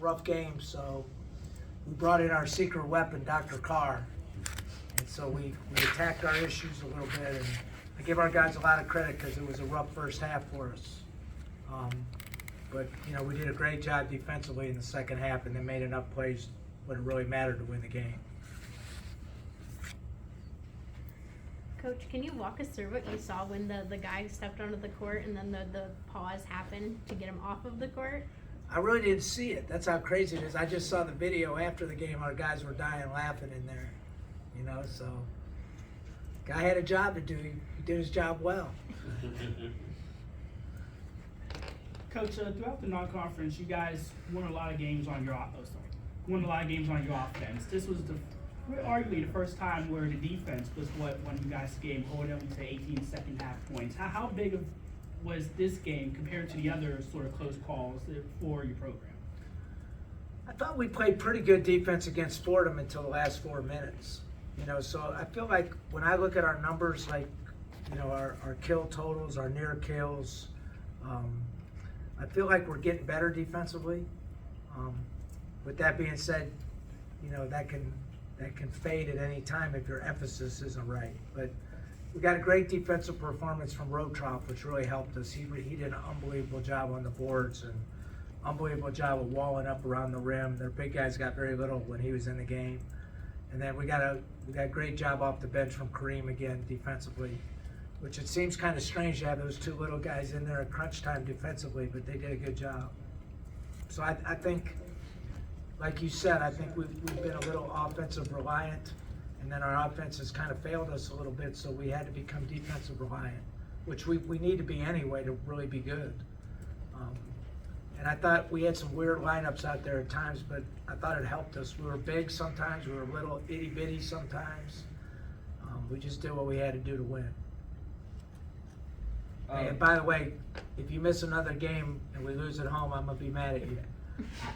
rough game, so we brought in our secret weapon, Dr. Carr. And so we attacked our issues a little bit, and I give our guys a lot of credit because it was a rough first half for us. But, you know, we did a great job defensively in the second half and then made enough plays when it really mattered to win the game. Coach, can you walk us through what you saw when the guy stepped onto the court and then the pause happened to get him off of the court? I really didn't see it. That's how crazy it is. I just saw the video after the game. Our guys were dying laughing in there, you know, so guy had a job to do. He did his job well. Coach, throughout the non-conference, you guys won a lot of games on your offense. This was arguably the first time where the defense was what won you guys the game, holding them to 18 second half points. How big was this game compared to the other sort of close calls for your program? I thought we played pretty good defense against Fordham until the last 4 minutes. You know, so I feel like when I look at our numbers, like, you know, our kill totals, our near kills, I feel like we're getting better defensively. With that being said, you know, that can fade at any time if your emphasis isn't right. But we got a great defensive performance from Rotroff, which really helped us. He did an unbelievable job on the boards and unbelievable job of walling up around the rim. Their big guys got very little when he was in the game. And then we got a great job off the bench from Kareem again defensively, which it seems kind of strange to have those two little guys in there at crunch time defensively, but they did a good job. So I think, like you said, I think we've been a little offensive reliant, and then our offense has kind of failed us a little bit, so we had to become defensive reliant, which we need to be anyway to really be good. And I thought we had some weird lineups out there at times, but I thought it helped us. We were big sometimes, we were a little itty-bitty sometimes. We just did what we had to do to win. And by the way, if you miss another game and we lose at home, I'm going to be mad at you.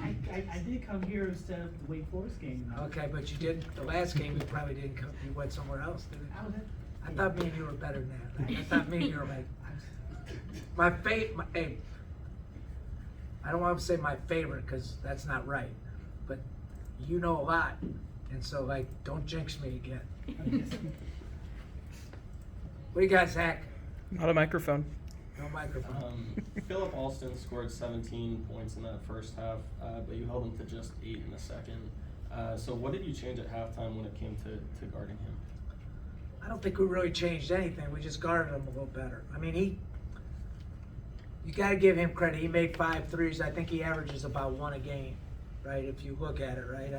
I did come here instead of the Wake Forest game. Okay, but you did, the last game you probably didn't come, you went somewhere else, didn't you? I thought me and you were better than that. I thought me and you were like, hey, I don't want to say my favorite because that's not right, but you know a lot, and so like, don't jinx me again. What do you got, Zach? Not a microphone. No microphone. Philip Alston scored 17 points in that first half, but you held him to just 8 in the second. So what did you change at halftime when it came to guarding him? I don't think we really changed anything. We just guarded him a little better. I mean, you got to give him credit. He made 5 threes. I think he averages about 1 a game, right? If you look at it, right?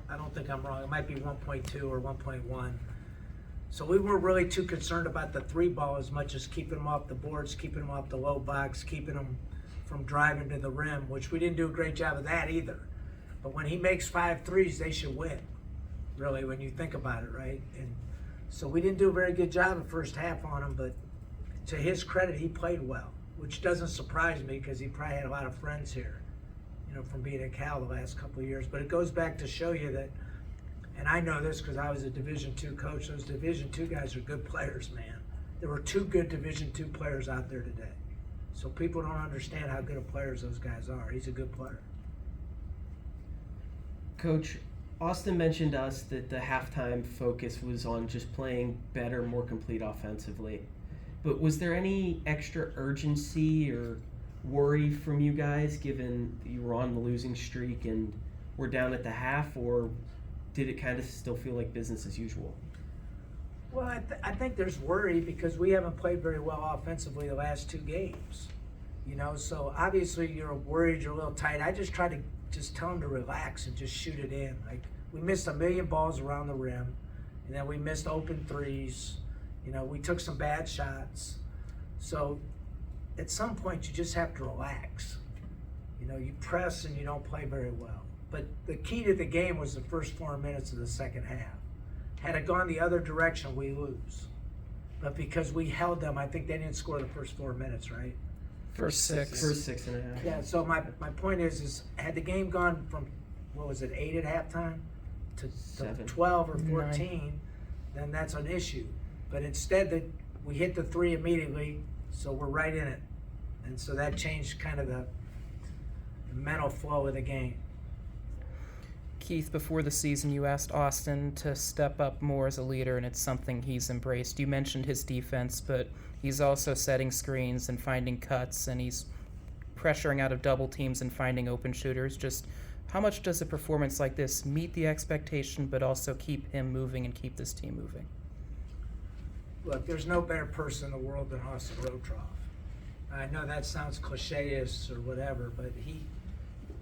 I don't think I'm wrong. It might be 1.2 or 1.1. So we weren't really too concerned about the 3 ball as much as keeping them off the boards, keeping them off the low box, keeping them from driving to the rim, which we didn't do a great job of that either. But when he makes 5 threes, they should win, really, when you think about it, right? And so we didn't do a very good job the first half on him, but to his credit, he played well, which doesn't surprise me because he probably had a lot of friends here, you know, from being at Cal the last couple of years. But it goes back to show you that, and I know this because I was a Division II coach, those Division II guys are good players, man. There were 2 good Division II players out there today. So people don't understand how good of players those guys are. He's a good player. Coach, Austin mentioned to us that the halftime focus was on just playing better, more complete offensively. But was there any extra urgency or worry from you guys given you were on the losing streak and were down at the half, or did it kind of still feel like business as usual? Well, I think there's worry because we haven't played very well offensively the last 2 games. You know, so obviously you're worried, you're a little tight. I just try to just tell them to relax and just shoot it in. Like, we missed 1 million balls around the rim, and then we missed open threes. You know, we took some bad shots. So at some point you just have to relax. You know, you press and you don't play very well. But the key to the game was the first 4 minutes of the second half. Had it gone the other direction, we lose. But because we held them, I think they didn't score the first 4 minutes, right? First 6. First 6.5. Yeah, so my point is had the game gone from, what was it, 8 at halftime to 12 or 14, then that's an issue. But instead, we hit the 3 immediately, so we're right in it. And so that changed kind of the mental flow of the game. Keith, before the season, you asked Austin to step up more as a leader, and it's something he's embraced. You mentioned his defense, but he's also setting screens and finding cuts, and he's pressuring out of double teams and finding open shooters. Just how much does a performance like this meet the expectation, but also keep him moving and keep this team moving? Look, there's no better person in the world than Austin Rotroff. I know that sounds cliche-ish or whatever, but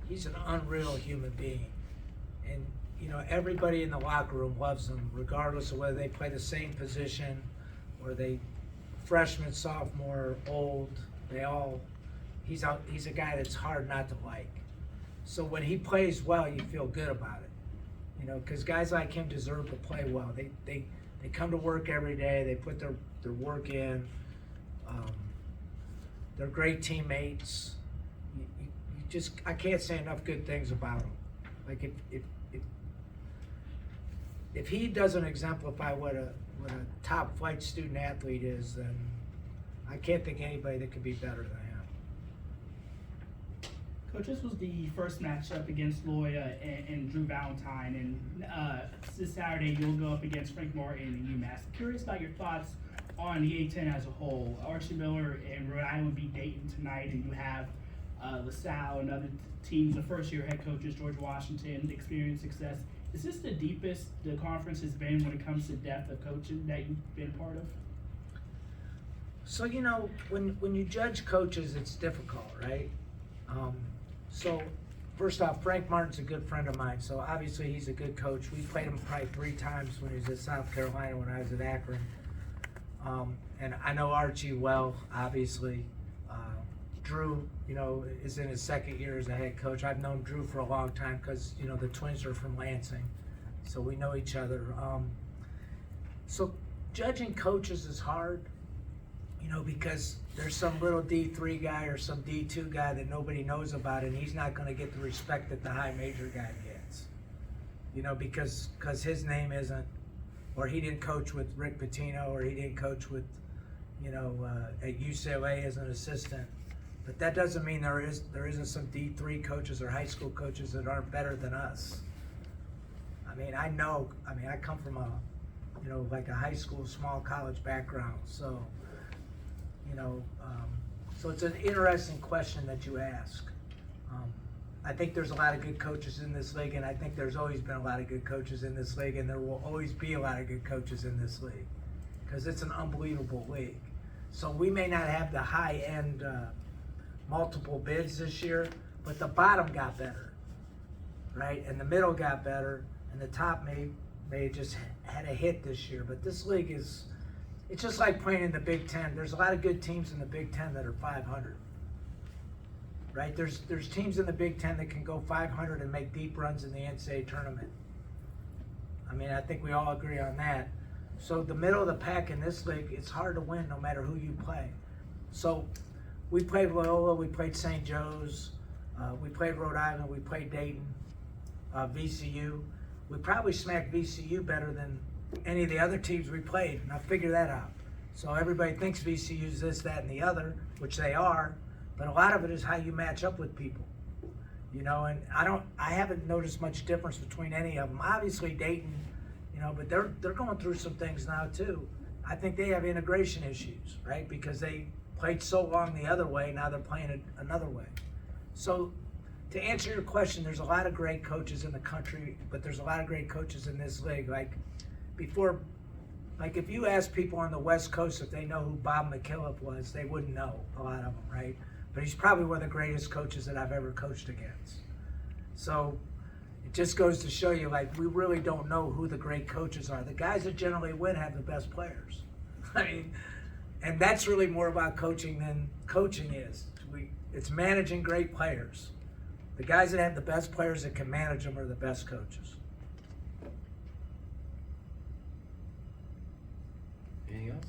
he's an unreal human being. And, you know, everybody in the locker room loves him, regardless of whether they play the same position or they freshman, sophomore, old. He's a guy that's hard not to like. So when he plays well, you feel good about it. You know, because guys like him deserve to play well. They come to work every day. They put their work in. They're great teammates. I can't say enough good things about them. Like if he doesn't exemplify what a top flight student athlete is, then I can't think of anybody that could be better than him. Coach, this was the first matchup against Loya and Drew Valentine, and this Saturday you'll go up against Frank Martin and UMass. Curious about your thoughts on the A-10 as a whole. Archie Miller and Rhode Island beat Dayton tonight, and you have LaSalle and other teams, the first-year head coaches, George Washington, experienced success. Is this the deepest the conference has been when it comes to depth of coaching that you've been part of? So, you know, when you judge coaches, it's difficult, right? So, first off, Frank Martin's a good friend of mine, so obviously he's a good coach. We played him probably 3 times when he was at South Carolina when I was at Akron. And I know Archie well, obviously. Drew, you know, is in his 2nd year as a head coach. I've known Drew for a long time because, you know, the twins are from Lansing, so we know each other. So judging coaches is hard, you know, because there's some little D3 guy or some D2 guy that nobody knows about, and he's not going to get the respect that the high major guy gets, you know, because his name isn't, or he didn't coach with Rick Pitino, or he didn't coach with, you know, at UCLA as an assistant. But that doesn't mean there isn't some D3 coaches or high school coaches that aren't better than us. I come from like a high school, small college background. So, you know, so it's an interesting question that you ask. I think there's a lot of good coaches in this league, and I think there's always been a lot of good coaches in this league, and there will always be a lot of good coaches in this league because it's an unbelievable league. So we may not have the high-end multiple bids this year, but the bottom got better, right? And the middle got better, and the top may just had a hit this year. But this league it's just like playing in the Big Ten. There's a lot of good teams in the Big Ten that are 500, right? There's teams in the Big Ten that can go 500 and make deep runs in the NCAA tournament. I mean, I think we all agree on that. So the middle of the pack in this league, it's hard to win no matter who you play. So we played Loyola, we played St. Joe's, we played Rhode Island, we played Dayton, VCU. We probably smacked VCU better than any of the other teams we played, and I figured that out. So everybody thinks VCU's this, that, and the other, which they are, but a lot of it is how you match up with people. You know, and I haven't noticed much difference between any of them. Obviously Dayton, you know, but they're going through some things now too. I think they have integration issues, right? Because they played so long the other way, now they're playing it another way. So to answer your question, there's a lot of great coaches in the country, but there's a lot of great coaches in this league. Like if you ask people on the West Coast if they know who Bob McKillop was, they wouldn't know, a lot of them, right? But he's probably one of the greatest coaches that I've ever coached against. So it just goes to show you, like, we really don't know who the great coaches are. The guys that generally win have the best players. I mean, and that's really more about coaching than coaching is. It's managing great players. The guys that have the best players that can manage them are the best coaches. Anything else?